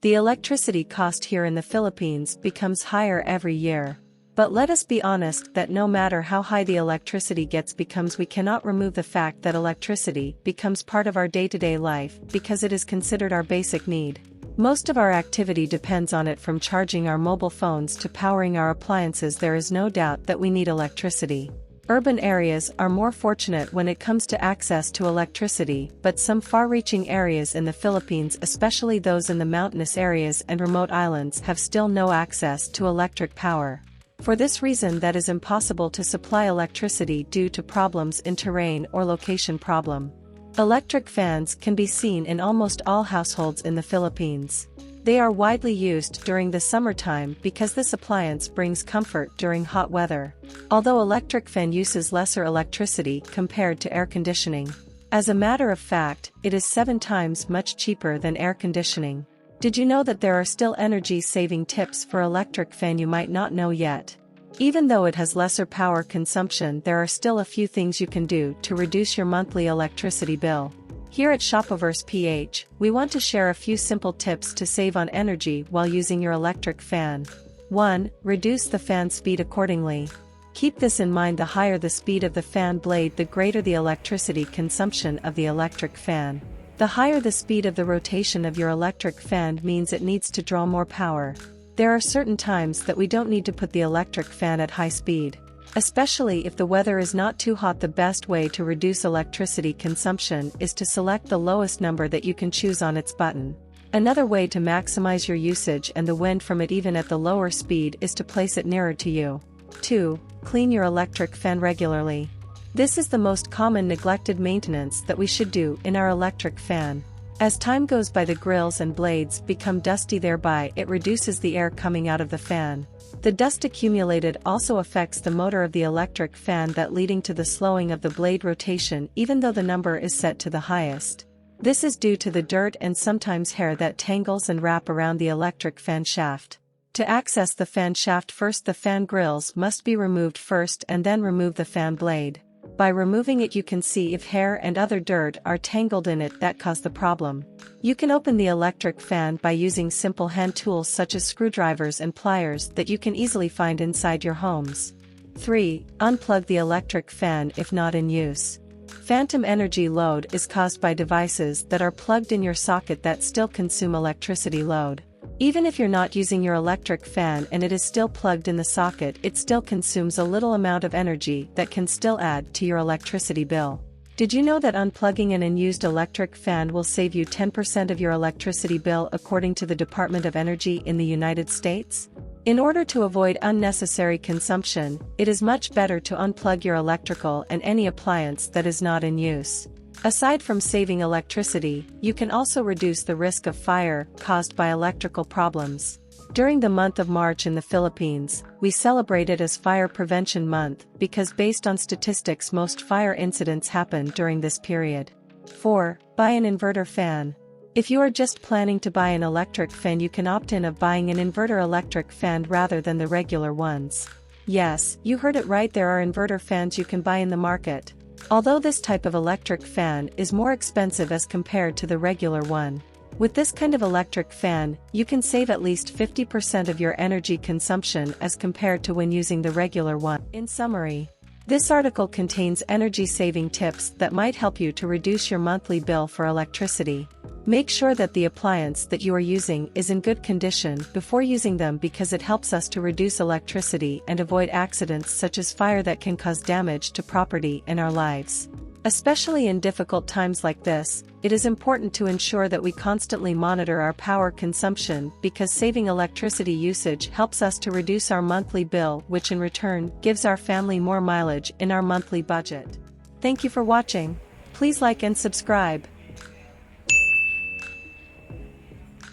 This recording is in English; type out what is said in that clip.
The electricity cost here in the Philippines becomes higher every year. But let us be honest that no matter how high the electricity gets we cannot remove the fact that electricity becomes part of our day-to-day life because it is considered our basic need. Most of our activity depends on it, from charging our mobile phones to powering our appliances. There is no doubt that we need electricity. Urban areas are more fortunate when it comes to access to electricity, but some far-reaching areas in the Philippines, especially those in the mountainous areas and remote islands, have still no access to electric power. For this reason, that is impossible to supply electricity due to problems in terrain or location problem. Electric fans can be seen in almost all households in the Philippines. They are widely used during the summertime because this appliance brings comfort during hot weather. Although electric fan uses lesser electricity compared to air conditioning. As a matter of fact, it is 7 times much cheaper than air conditioning. Did you know that there are still energy-saving tips for electric fan you might not know yet? Even though it has lesser power consumption, there are still a few things you can do to reduce your monthly electricity bill. Here at Shoppiverse PH, we want to share a few simple tips to save on energy while using your electric fan. 1. Reduce the fan speed accordingly. Keep this in mind: the higher the speed of the fan blade, the greater the electricity consumption of the electric fan. The higher the speed of the rotation of your electric fan means it needs to draw more power. There are certain times that we don't need to put the electric fan at high speed. Especially if the weather is not too hot, the best way to reduce electricity consumption is to select the lowest number that you can choose on its button. Another way to maximize your usage and the wind from it even at the lower speed is to place it nearer to you. 2. Clean your electric fan regularly. This is the most common neglected maintenance that we should do in our electric fan. As time goes by, the grills and blades become dusty, thereby it reduces the air coming out of the fan. The dust accumulated also affects the motor of the electric fan, that leading to the slowing of the blade rotation even though the number is set to the highest. This is due to the dirt and sometimes hair that tangles and wrap around the electric fan shaft. To access the fan shaft, first the fan grills must be removed first and then remove the fan blade. By removing it you can see if hair and other dirt are tangled in it that cause the problem. You can open the electric fan by using simple hand tools such as screwdrivers and pliers that you can easily find inside your homes. 3. Unplug the electric fan if not in use. Phantom energy load is caused by devices that are plugged in your socket that still consume electricity load. Even if you're not using your electric fan and it is still plugged in the socket, it still consumes a little amount of energy that can still add to your electricity bill. Did you know that unplugging an unused electric fan will save you 10% of your electricity bill, according to the Department of Energy in the United States? In order to avoid unnecessary consumption, it is much better to unplug your electrical and any appliance that is not in use. Aside from saving electricity, you can also reduce the risk of fire caused by electrical problems. During the month of March in the Philippines, we celebrate it as Fire Prevention Month because based on statistics most fire incidents happen during this period. 4. Buy an inverter fan. If you are just planning to buy an electric fan, you can opt in of buying an inverter electric fan rather than the regular ones. Yes, you heard it right, there are inverter fans you can buy in the market. Although this type of electric fan is more expensive as compared to the regular one. With this kind of electric fan, you can save at least 50% of your energy consumption as compared to when using the regular one. In summary, this article contains energy-saving tips that might help you to reduce your monthly bill for electricity. Make sure that the appliance that you are using is in good condition before using them because it helps us to reduce electricity and avoid accidents such as fire that can cause damage to property and our lives. Especially in difficult times like this, it is important to ensure that we constantly monitor our power consumption because saving electricity usage helps us to reduce our monthly bill, which in return gives our family more mileage in our monthly budget. Thank you for watching. Please like and subscribe.